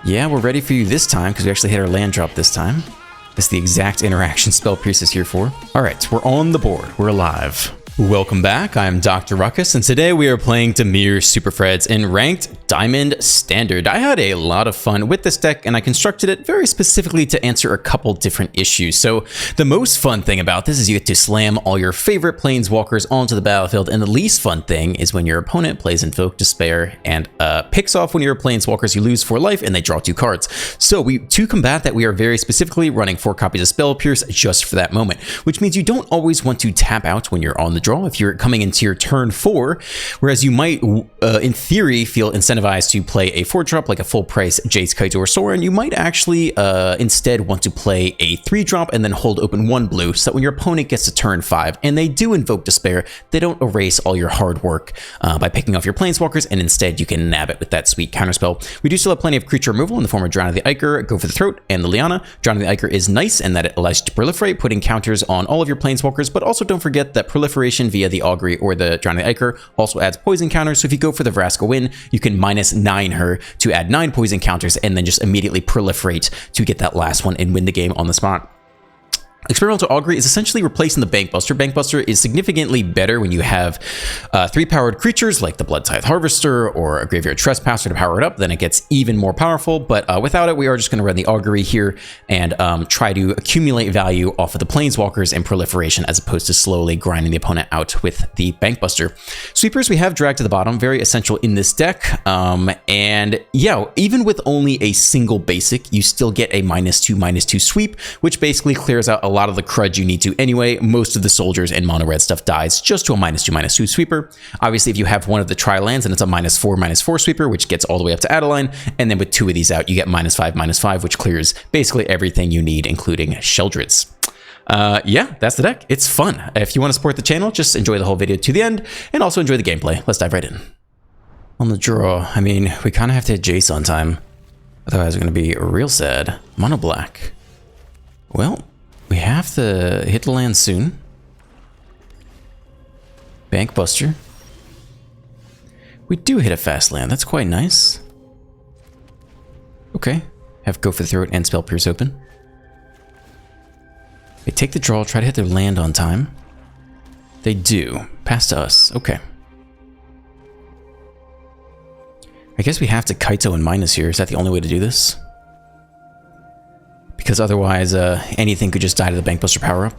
Yeah, we're ready for you this time because we actually hit our land drop this time. That's the exact interaction Spell Pierce is here for. All right, we're on the board. We're alive. Welcome back, I'm Dr. Ruckus, and today we are playing DIMIR Super Friends in Ranked Diamond Standard. I had a lot of fun with this deck, and I constructed it very specifically to answer a couple different issues. So the most fun thing about this is you get to slam all your favorite planeswalkers onto the battlefield, and the least fun thing is when your opponent plays Invoke Despair and picks off one of your planeswalkers, you lose 4 life, and they draw 2 cards. So to combat that, we are very specifically running 4 copies of Spell Pierce just for that moment, which means you don't always want to tap out when you're on the draw if you're coming into your turn 4, whereas you might, in theory, feel incentivized to play a 4-drop like a full price Jace, Kaito, or Sorin. You might actually instead want to play a 3-drop and then hold open 1 blue, so that when your opponent gets to turn 5 and they do Invoke Despair, they don't erase all your hard work by picking off your planeswalkers, and instead you can nab it with that sweet counterspell. We do still have plenty of creature removal in the form of Drown of the Ichor, Go for the Throat, and the Liana. Drown of the Ichor is nice in that it allows you to proliferate, putting counters on all of your planeswalkers, but also don't forget that proliferation via the Augury or the Drown of the Ichor also adds poison counters, so if you go for the Vraska win, you can -9 her to add 9 poison counters and then just immediately proliferate to get that last one and win the game on the spot. Experimental Augury is essentially replacing the Bankbuster. Bankbuster is significantly better when you have 3-powered creatures like the Bloodtithe Harvester or a Graveyard Trespasser to power it up. Then it gets even more powerful, but without it, we are just going to run the Augury here and try to accumulate value off of the Planeswalkers and proliferation as opposed to slowly grinding the opponent out with the Bankbuster. Sweepers we have dragged to the bottom, very essential in this deck. And yeah, even with only a single basic, you still get a -2/-2 sweep, which basically clears out a lot of the crud you need to anyway. Most of the soldiers and mono red stuff dies just to a -2/-2 sweeper. Obviously, if you have one of the tri-lands, and it's a -4/-4 sweeper, which gets all the way up to Adeline, and then with 2 of these out, you get -5/-5, which clears basically everything you need, including Sheldreds. Yeah, that's the deck. It's fun. If you want to support the channel, just enjoy the whole video to the end, and also enjoy the gameplay. Let's dive right in. On the draw, I mean, we kind of have to hit Jace on time. Otherwise, we're going to be real sad. Mono black. Well, we have to hit the land soon. Bankbuster. We do hit a fast land. That's quite nice. Okay. Have Go for the Throat and Spell Pierce open. They take the draw, try to hit their land on time. They do. Pass to us. Okay. I guess we have to Kaito and minus here. Is that the only way to do this? Because otherwise, anything could just die to the Bankbuster power-up.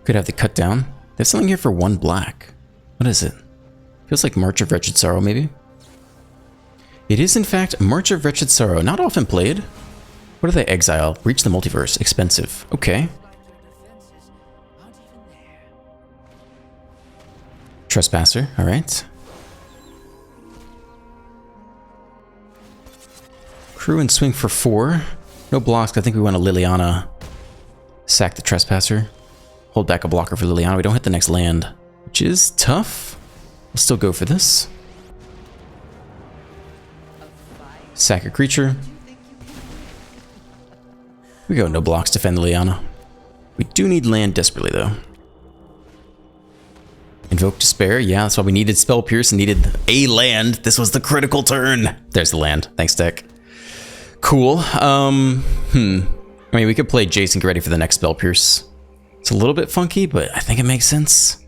Could have the cut down. There's something here for 1 black. What is it? Feels like March of Wretched Sorrow, maybe? It is, in fact, March of Wretched Sorrow. Not often played. What do they exile? Reach the Multiverse. Expensive. Okay. Trespasser. All right. Crew and swing for 4. No blocks. I think we want a Liliana. Sack the Trespasser. Hold back a blocker for Liliana. We don't hit the next land, which is tough. We'll still go for this. Sack a creature. We go no blocks, defend the Liliana. We do need land desperately, though. Invoke Despair. Yeah, that's why we needed Spell Pierce and needed a land. This was the critical turn. There's the land. Thanks, deck. Cool. I mean, we could play Jace and get ready for the next Spell Pierce. It's a little bit funky, but I think it makes sense.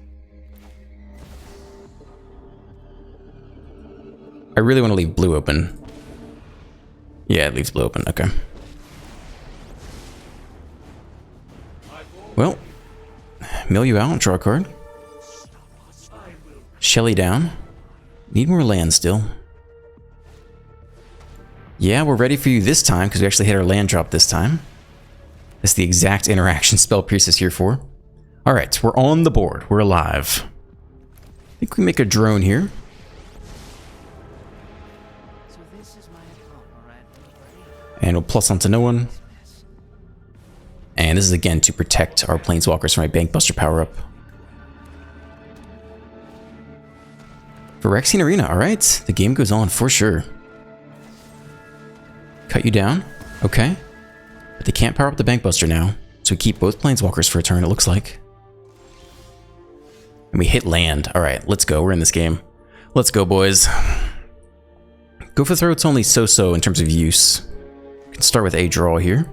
I really want to leave blue open. Yeah, it leaves blue open. Okay. Well, mill you out and draw a card. Shelly down. Need more land still. Yeah, we're ready for you this time because we actually hit our land drop this time. That's the exact interaction Spell Pierce is here for. All right, we're on the board. We're alive. I think we make a drone here. And we'll plus onto no one. And this is again to protect our planeswalkers from a Bankbuster power-up. Phyrexian Arena, all right. The game goes on for sure. Cut you down. Okay. But they can't power up the Bankbuster now. So we keep both planeswalkers for a turn, it looks like. And we hit land. All right, let's go. We're in this game. Let's go, boys. Go for the Throat's only so-so in terms of use. We can start with a draw here.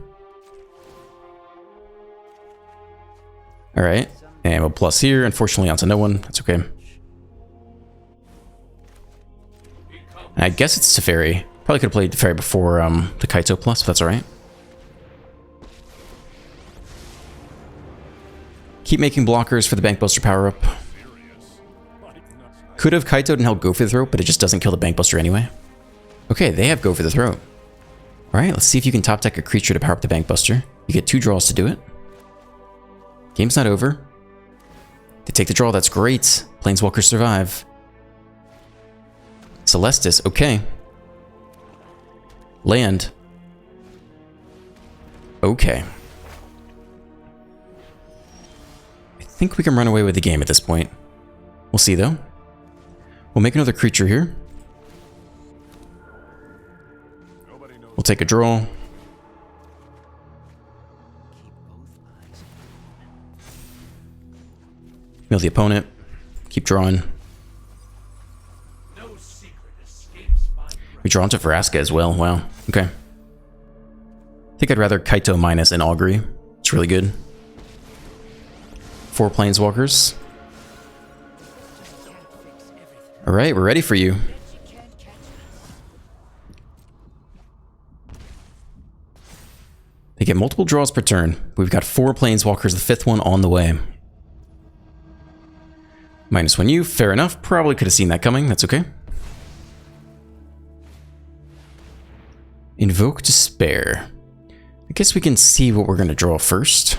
Alright, and we'll plus here. Unfortunately, onto no one. That's okay. And I guess it's Teferi. Probably could have played Teferi before the Kaito plus, if that's alright. Keep making blockers for the Bankbuster power-up. Could have Kaito'd and held Go for the Throat, but it just doesn't kill the Bankbuster anyway. Okay, they have Go for the Throat. Alright, let's see if you can top deck a creature to power up the Bankbuster. You get 2 draws to do it. Game's not over. They take the draw, that's great. Planeswalkers survive. Celestis, okay. Land. Okay. I think we can run away with the game at this point. We'll see though. We'll make another creature here. We'll take a draw. Mill the opponent. Keep drawing. We draw into Vraska as well. Wow. Okay. I think I'd rather Kaito minus an Augury. It's really good. 4 Planeswalkers. Alright, we're ready for you. They get multiple draws per turn. We've got 4 Planeswalkers, the 5th one on the way. -1U, fair enough. Probably could have seen that coming. That's okay. Invoke Despair. I guess we can see what we're going to draw first.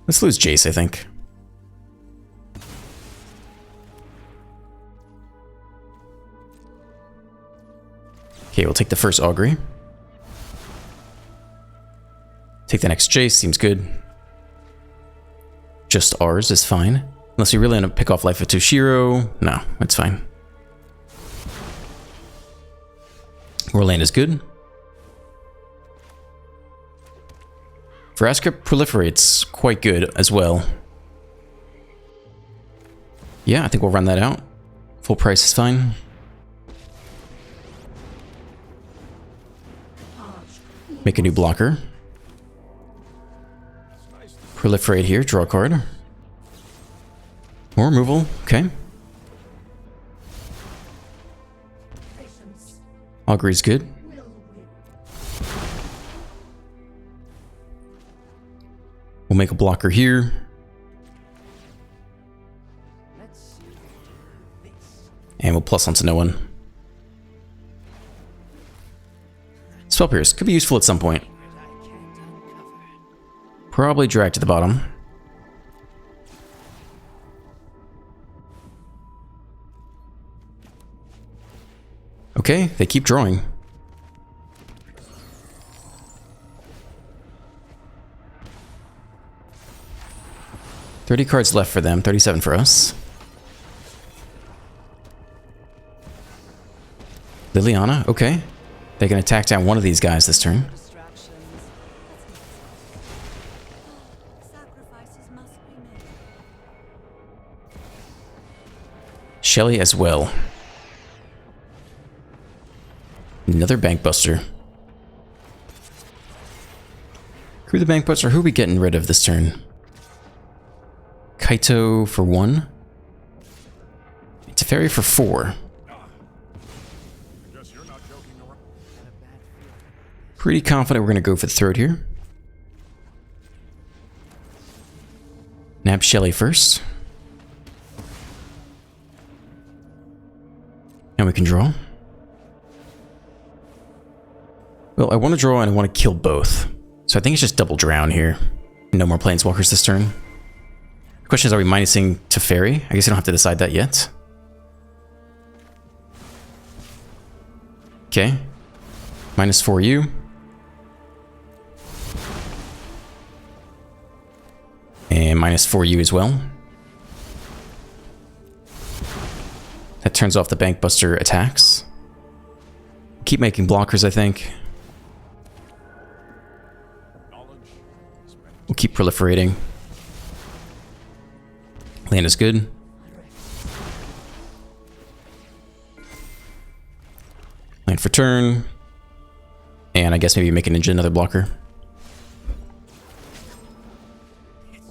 Let's lose Jace, I think. Okay, we'll take the first Augury. Take the next Jace, seems good. Just ours is fine. Unless we really want to pick off Life of Toshiro. No, that's fine. Orland is good. Vraska proliferates quite good as well. Yeah, I think we'll run that out. Full price is fine. Make a new blocker. Proliferate here, draw a card. More removal, okay. Augury's good. We'll make a blocker here. And we'll plus onto no one. Spell Pierce could be useful at some point. Probably drag to the bottom. Okay, they keep drawing. $30 cards left for them, 37 for us. Liliana, okay. They can attack down one of these guys this turn. Shelly as well. Another Bankbuster. Crew the Bankbuster, who are we getting rid of this turn? Kaito for 1. Teferi for 4. Pretty confident we're going to go for the throat here. Nab Shelly first. And we can draw. Well, I want to draw and I want to kill both. So I think it's just double drown here. No more Planeswalkers this turn. The question is, are we minusing Teferi? I guess you don't have to decide that yet. Okay. -4U. And -4U as well. That turns off the Bankbuster attacks. Keep making blockers, I think. We'll keep proliferating. Land is good. Land for turn. And I guess maybe make a ninja another blocker.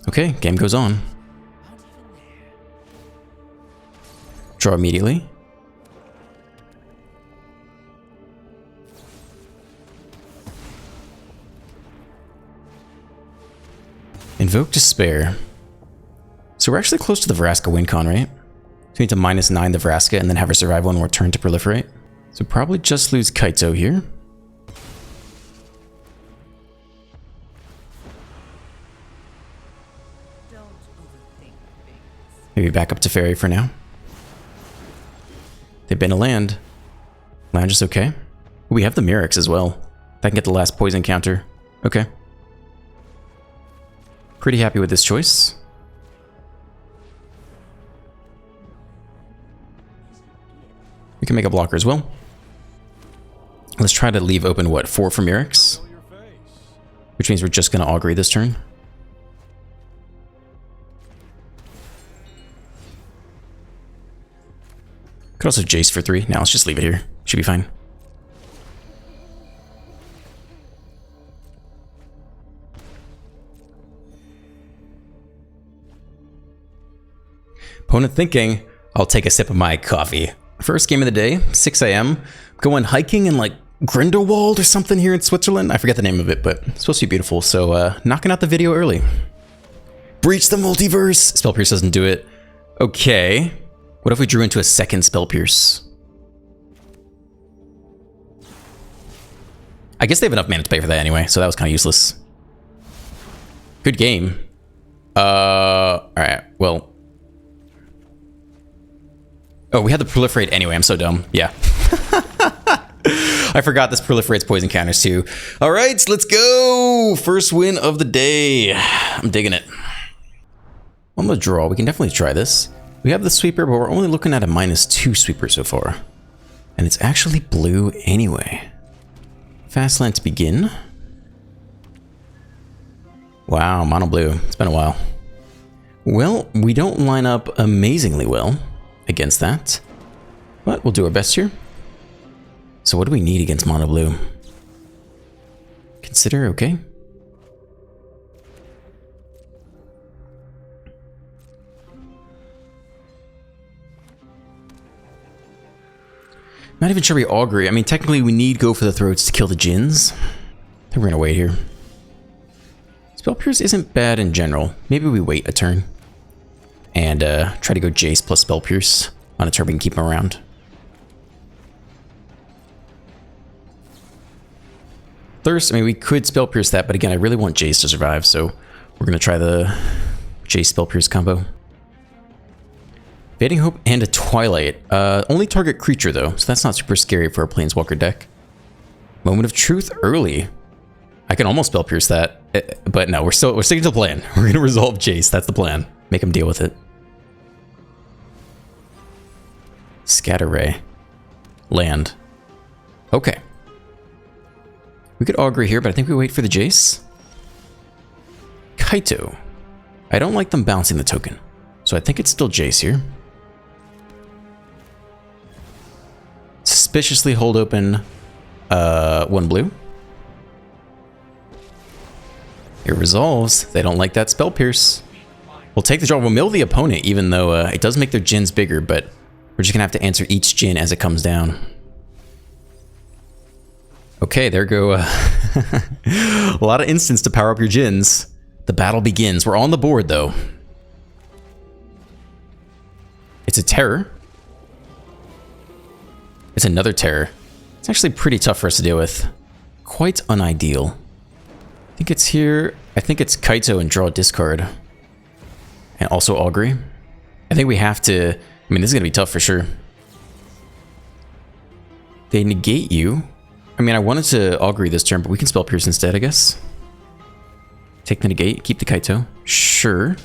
Okay, game goes on. Draw immediately. Invoke Despair. So we're actually close to the Vraska win con, right? So we need to -9 the Vraska and then have her survive one more turn to proliferate. So probably just lose Kaito here. Maybe back up to Fairy for now. They've been a land. Land is okay. We have the Mirrex as well. That can get the last poison counter. Okay. Pretty happy with this choice. We can make a blocker as well. Let's try to leave open, what, 4 for Mirrex? Which means we're just going to Augury this turn. Could also Jace for 3. Now let's just leave it here. Should be fine. Opponent thinking, I'll take a sip of my coffee. First game of the day, 6 a.m. Going hiking in like Grindelwald or something here in Switzerland. I forget the name of it, but it's supposed to be beautiful. So knocking out the video early. Breach the multiverse. Spell Pierce doesn't do it. Okay. What if we drew into a second Spell Pierce? I guess they have enough mana to pay for that anyway, so that was kind of useless. Good game. Alright, well. Oh, we had the proliferate anyway, I'm so dumb. Yeah. I forgot this proliferates poison counters too. Alright, let's go! First win of the day. I'm digging it. On the draw, we can definitely try this. We have the sweeper, but we're only looking at a -2 sweeper so far. And it's actually blue anyway. Fast land to begin. Wow, mono blue. It's been a while. Well, we don't line up amazingly well against that. But we'll do our best here. So what do we need against mono blue? Consider, okay. Not even sure we Augury. I mean, technically we need Go for the Throats to kill the Djinns. I think we're gonna wait here. Spell Pierce isn't bad in general. Maybe we wait a turn. And try to go Jace plus Spell Pierce on a turn we can keep him around. Thirst, I mean, we could Spell Pierce that, but again, I really want Jace to survive, so we're gonna try the Jace Spell Pierce combo. Fading Hope and a Twilight. Only target creature though, so that's not super scary for a Planeswalker deck. Moment of Truth early. I can almost Spell Pierce that, but no, we're sticking to the plan. We're gonna resolve Jace. That's the plan. Make him deal with it. Scatter Ray. Land. Okay. We could Augury here, but I think we wait for the Jace. Kaito. I don't like them bouncing the token, so I think it's still Jace here. Suspiciously hold open 1 blue. It resolves. They don't like that Spell Pierce. We'll take the draw. We'll mill the opponent, even though it does make their Djinns bigger, but we're just gonna have to answer each Djinn as it comes down. Okay, there go a lot of instants to power up your Djinns. The battle begins. We're on the board though. It's a terror. It's another terror. It's actually pretty tough for us to deal with. Quite unideal. I think it's here. I think it's Kaito and draw a discard. And also Augury. I think we have to... I mean, this is going to be tough for sure. They negate you. I mean, I wanted to Augury this turn, but we can Spell Pierce instead, I guess. Take the negate, keep the Kaito. Sure.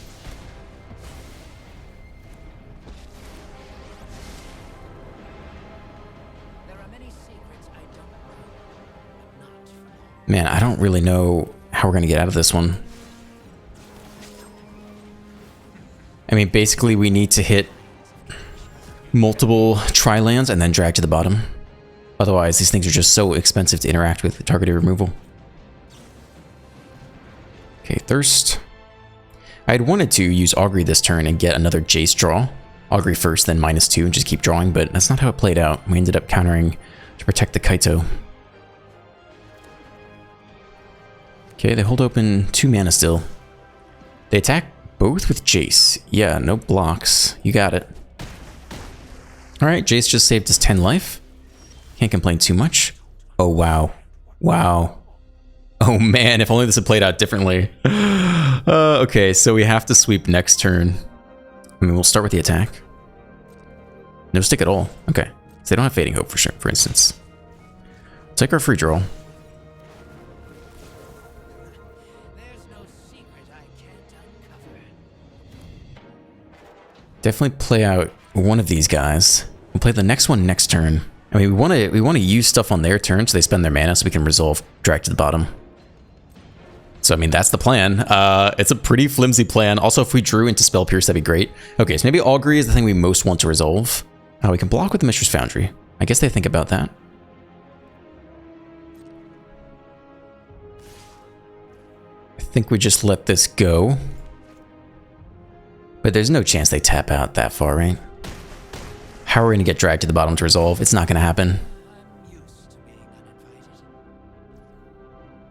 Man, I don't really know how we're going to get out of this one. I mean, basically we need to hit multiple tri-lands and then drag to the bottom. Otherwise, these things are just so expensive to interact with targeted removal. Okay, Thirst. I had wanted to use Augury this turn and get another Jace draw. Augury first, then -2, and just keep drawing, but that's not how it played out. We ended up countering to protect the Kaito. Okay, they hold open 2 mana still. They attack both with Jace. Yeah, no blocks. You got it. Alright, Jace just saved us 10 life. Can't complain too much. Oh, wow. Wow. Oh, man, if only this had played out differently. Okay, so we have to sweep next turn. I mean, we'll start with the attack. No stick at all. Okay. So they don't have Fading Hope, for sure, for instance. Take our free draw. Definitely play out one of these guys. We'll play the next one next turn. I mean, we want to use stuff on their turn so they spend their mana so we can resolve drag to the bottom. So I mean, that's the plan. It's a pretty flimsy plan. Also, if we drew into Spell Pierce, that'd be great. Okay, so maybe Augury is the thing we most want to resolve. We can block with the Mishra's Foundry. I guess they think about that. I think we just let this go. But there's no chance they tap out that far, right? How are we going to get dragged to the bottom to resolve? It's not going to happen.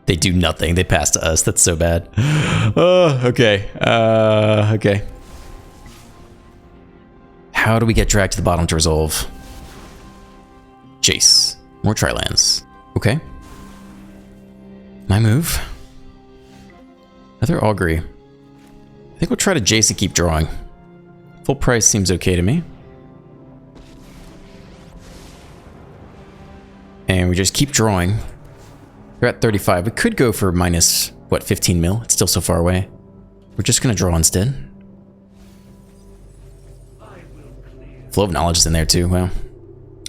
They do nothing. They pass to us. That's so bad. Oh, okay. Okay. How do we get dragged to the bottom to resolve? Jace. More tri-lands. Okay. My move. Another Augury. I think we'll try to Jace and keep drawing. Full price seems okay to me. And we just keep drawing. We're at 35. We could go for minus, what, 15 mil? It's still so far away. We're just going to draw instead. Flow of Knowledge is in there too. Well,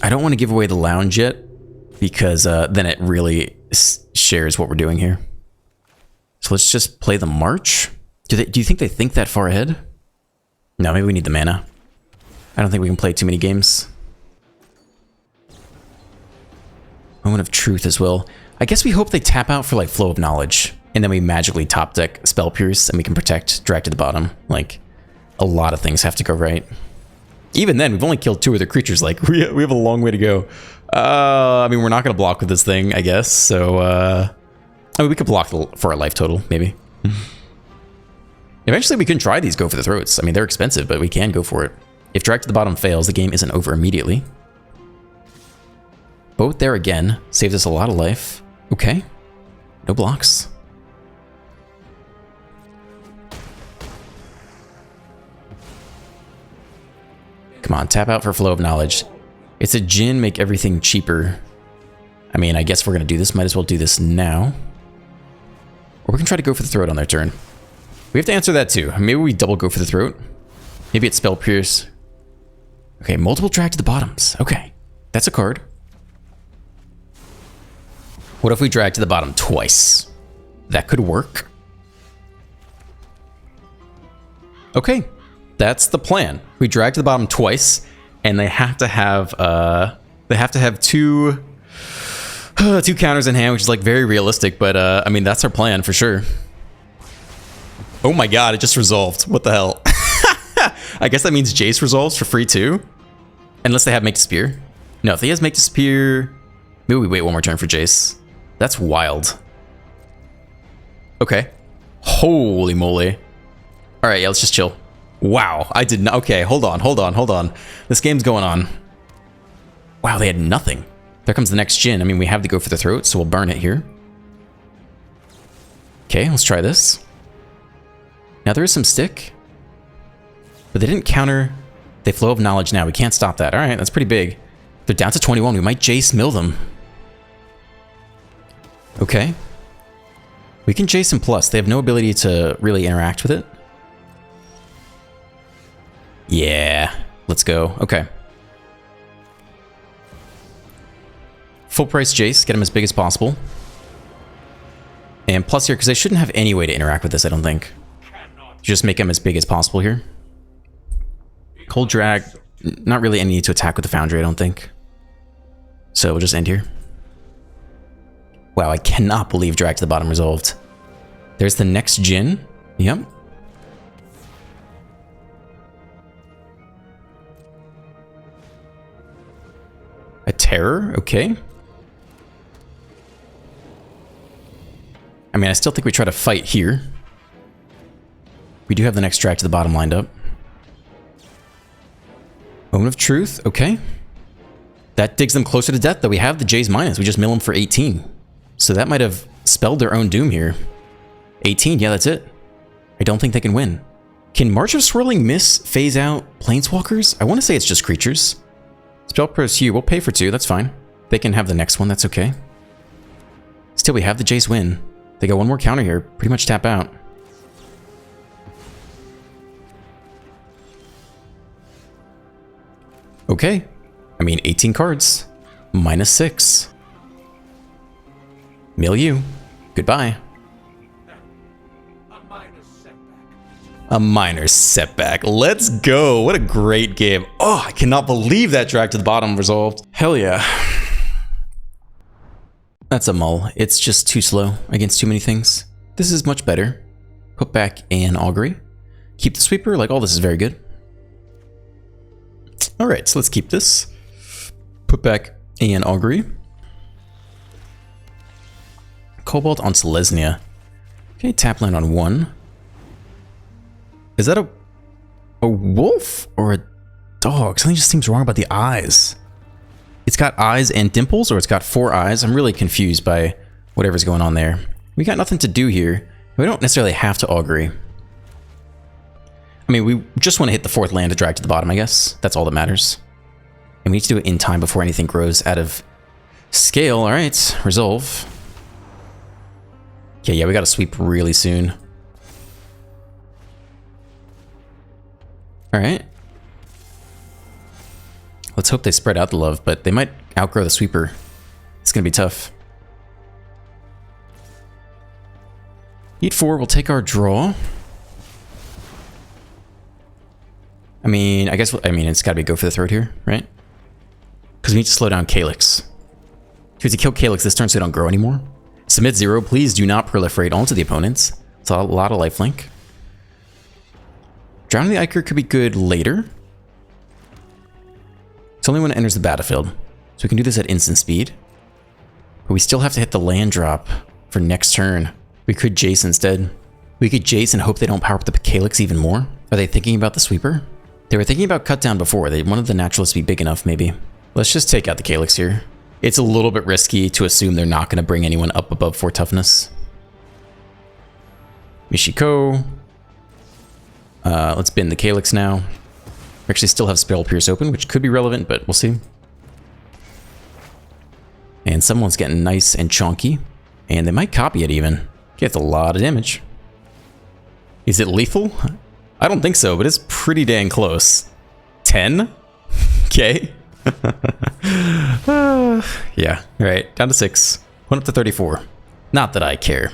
I don't want to give away the lounge yet because then it really shares what we're doing here. So let's just play the March. Do you think they think that far ahead? No, maybe we need the mana. I don't think we can play too many games. Moment of Truth as well. I guess we hope they tap out for like Flow of Knowledge, and then we magically top deck Spell Pierce, and we can protect drag to the bottom. Like, a lot of things have to go right. Even then, we've only killed 2 other creatures. Like, we have a long way to go. I mean, we're not going to block with this thing, I guess. So, I mean, we could block for our life total, maybe. Eventually, we can try these Go for the Throats. I mean, they're expensive, but we can go for it. If drag to the bottom fails, the game isn't over immediately. Both there again. Saves us a lot of life. Okay. No blocks. Come on, tap out for Flow of Knowledge. It's a Djinn, make everything cheaper. I mean, I guess we're going to do this. Might as well do this now. Or we can try to Go for the Throat on their turn. We have to answer that too. Maybe we double Go for the Throat. Maybe it's Spell Pierce. Okay, multiple drag to the bottoms. Okay, that's a card. What if we drag to the bottom twice? That could work. Okay, that's the plan. We drag to the bottom twice, and they have to have two counters in hand, which is like very realistic. But I mean, that's our plan for sure. Oh my god, it just resolved. What the hell? I guess that means Jace resolves for free too, unless they have Make Disappear. No, if he has Make Disappear, maybe we wait one more turn for Jace. That's wild. Okay. Holy moly. All right, yeah, let's just chill. Wow, I did not. Okay, hold on. This game's going on. Wow, they had nothing. There comes the next Djinn. I mean, we have to Go for the Throat, so we'll burn it here. Okay, let's try this. Now there is some stick, but they didn't counter. They Flow of Knowledge now. We can't stop that. All right, that's pretty big. They're down to 21. We might Jace mill them. Okay. We can Jason plus. They have no ability to really interact with it. Yeah. Let's go. Okay. Full price Jace. Get him as big as possible. And plus here, because they shouldn't have any way to interact with this, I don't think. Just make him as big as possible here. Cold Drag, not really any need to attack with the Foundry, I don't think. So we'll just end here. Wow, I cannot believe drag to the bottom resolved. There's the next Jin. Yep. A Terror, okay. I mean, I still think we try to fight here. We do have the next drag to the bottom lined up. Moment of Truth, okay. That digs them closer to death, though. We have the J's minus. We just mill them for 18. So that might have spelled their own doom here. 18, yeah, that's it. I don't think they can win. Can March of Swirling miss phase out Planeswalkers? I want to say it's just creatures. Spell Pursue, we'll pay for 2, that's fine. They can have the next one, that's okay. Still, we have the Jace win. They go one more counter here, pretty much tap out. Okay. I mean, 18 cards. Minus 6. Milieu. Goodbye. A minor setback. Let's go. What a great game. Oh, I cannot believe that drag to the bottom resolved. Hell yeah. That's a mull. It's just too slow against too many things. This is much better. Put back an Augury. Keep the sweeper. Like, all this is very good. Alright, so let's keep this. Put back an Augury. Cobalt on Selesnya. Okay, tap land on 1. Is that a wolf or a dog? Something just seems wrong about the eyes. It's got eyes and dimples, or it's got 4 eyes. I'm really confused by whatever's going on there. We got nothing to do here. We don't necessarily have to Augury. I mean, we just want to hit the 4th land to drag to the bottom, I guess. That's all that matters. And we need to do it in time before anything grows out of scale. All right, resolve. Okay, yeah, we got to sweep really soon. All right. Let's hope they spread out the love, but they might outgrow the sweeper. It's going to be tough. Eat 4, we'll take our draw. I mean, it's got to be go for the throat here, right? Because we need to slow down Calyx. Because you kill Calyx this turn so they don't grow anymore. Submit 0, please do not proliferate onto the opponents. It's a lot of lifelink. Drowning the Ichor could be good later. It's only when it enters the battlefield. So we can do this at instant speed. But we still have to hit the land drop for next turn. We could Jace instead. We could Jace and hope they don't power up the Calyx even more. Are they thinking about the sweeper? They were thinking about cut down before. They wanted the naturalist to be big enough, maybe. Let's just take out the Calyx here. It's a little bit risky to assume they're not going to bring anyone up above 4 toughness. Michiko. Let's bin the Calyx now. We actually still have Spell Pierce open, which could be relevant, but we'll see. And someone's getting nice and chonky. And they might copy it even. Gets a lot of damage. Is it lethal? I don't think so, but it's pretty dang close. 10? Okay. Yeah, alright. Down to 6. Went up to 34. Not that I care.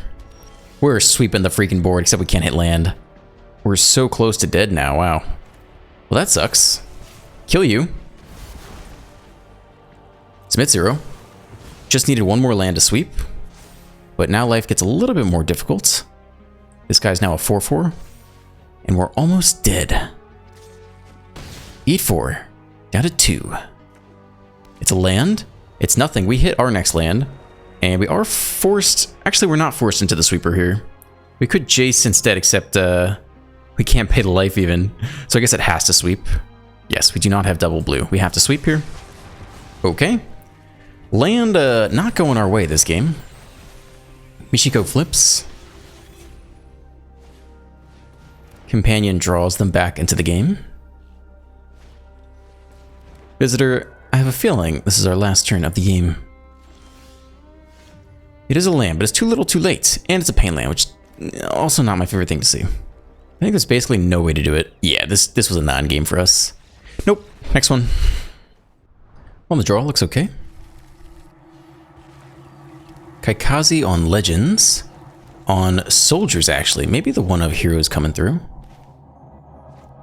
We're sweeping the freaking board, except we can't hit land. We're so close to dead now, wow. Well, that sucks. Kill you. Submit 0. Just needed 1 more land to sweep. But now life gets a little bit more difficult. This guy's now a 4/4. And we're almost dead. Eat 4. Down to 2. It's a land. It's nothing. We hit our next land. And we are forced... Actually, we're not forced into the sweeper here. We could Jace instead, except we can't pay the life even. So I guess it has to sweep. Yes, we do not have double blue. We have to sweep here. Okay. Land not going our way this game. Michiko flips. Companion draws them back into the game. Visitor, I have a feeling this is our last turn of the game. It is a land, but it's too little too late. And it's a pain land, which is also not my favorite thing to see. I think there's basically no way to do it. Yeah, this was a non-game for us. Nope. Next one. On the draw, looks okay. Kaikazi on Legends. On Soldiers, actually. Maybe the one of Heroes coming through.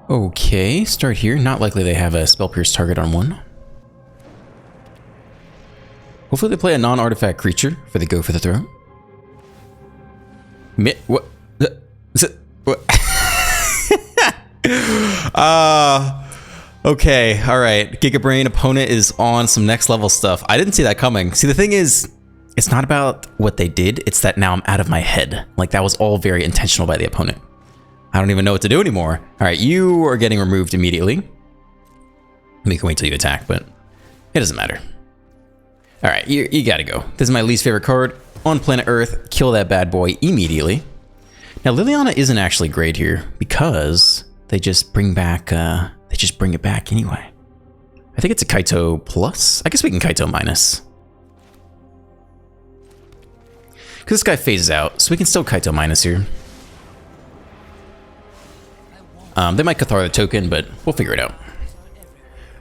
Okay, start here. Not likely they have a Spell Pierce target on one. Hopefully they play a non-artifact creature for the go for the throw. What? What? Okay, alright. Giga Brain opponent is on some next level stuff. I didn't see that coming. See, the thing is, it's not about what they did, it's that now I'm out of my head. Like, that was all very intentional by the opponent. I don't even know what to do anymore. Alright, you are getting removed immediately. We can wait till you attack, but it doesn't matter. Alright, you gotta go. This is my least favorite card. On planet Earth, kill that bad boy immediately. Now, Liliana isn't actually great here because they just bring back, they just bring it back anyway. I think it's a Kaito plus. I guess we can Kaito minus. Because this guy phases out, so we can still Kaito minus here. They might Cathar the token, but we'll figure it out.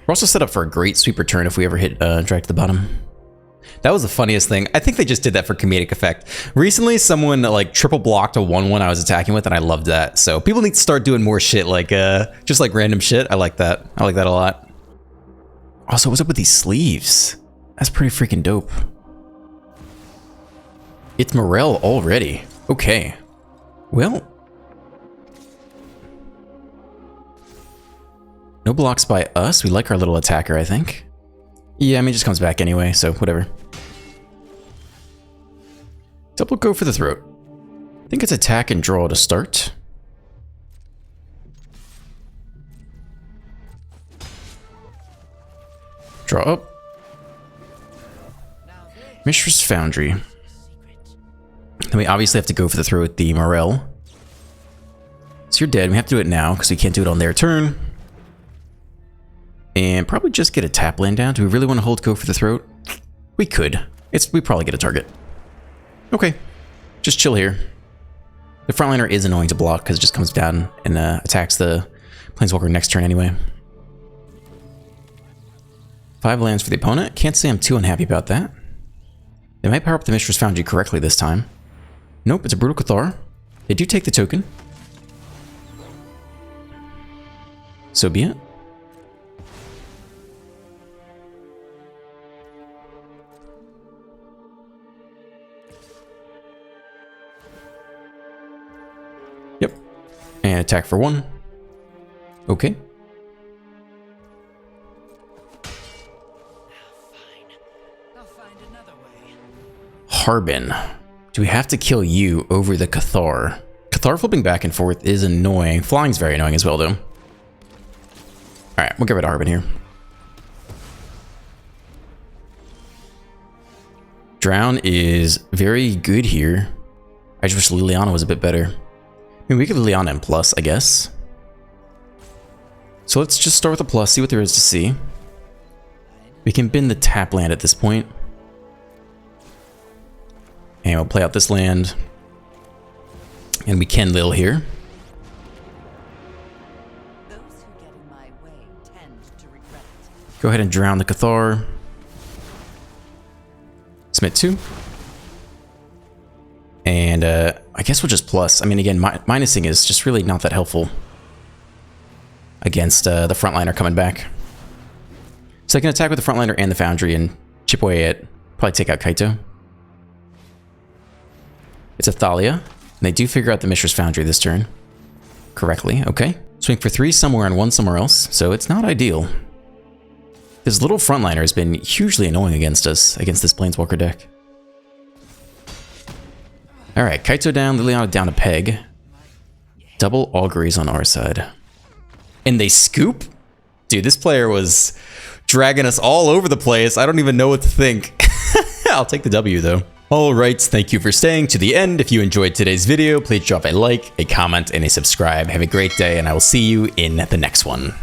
We're also set up for a great sweep return if we ever hit drag to the bottom. That was the funniest thing. I think they just did that for comedic effect. Recently, someone like triple blocked a 1/1 I was attacking with, and I loved that. So people need to start doing more shit, like just like random shit. I like that. I like that a lot. Also, what's up with these sleeves? That's pretty freaking dope. It's Morel already. Okay. Well. No blocks by us. We like our little attacker, I think. Yeah, I mean, it just comes back anyway, so whatever. Double go for the throat. I think it's attack and draw to start. Draw up. Mishra's Foundry. Then we obviously have to go for the throw with the Morel. So you're dead. We have to do it now because we can't do it on their turn. And probably just get a tap land down. Do we really want to hold go for the throat? We could. We probably get a target. Okay. Just chill here. The frontliner is annoying to block because it just comes down and attacks the Planeswalker next turn anyway. 5 lands for the opponent. Can't say I'm too unhappy about that. They might power up the Mishra's Foundry correctly this time. Nope, it's a Brutal Cathar. They do take the token. So be it. Yep. And attack for 1. Okay. Harbin. Do we have to kill you over the Cathar? Cathar flipping back and forth is annoying. Flying's very annoying as well, though. Alright, we'll get rid of Harbin here. Drown is very good here. I just wish Liliana was a bit better. I mean, we could Liliana in plus, I guess. So let's just start with a plus, see what there is to see. We can bin the tap land at this point. And we'll play out this land. And we can Lil here. Those who get in my way tend to regret it. Go ahead and drown the Cathar. Submit 2. And I guess we'll just plus. I mean, again, minusing is just really not that helpful against the frontliner coming back. So I can attack with the frontliner and the Foundry and chip away at, probably take out Kaito. It's a Thalia, and they do figure out the Mishra's Foundry this turn. Correctly, okay. Swing for 3 somewhere and 1 somewhere else, so it's not ideal. This little frontliner has been hugely annoying against us, against this Planeswalker deck. Alright, Kaito down, Liliana down a peg. Double auguries on our side. And they scoop? Dude, this player was dragging us all over the place. I don't even know what to think. I'll take the W, though. Alright, thank you for staying to the end. If you enjoyed today's video, please drop a like, a comment, and a subscribe. Have a great day, and I will see you in the next one.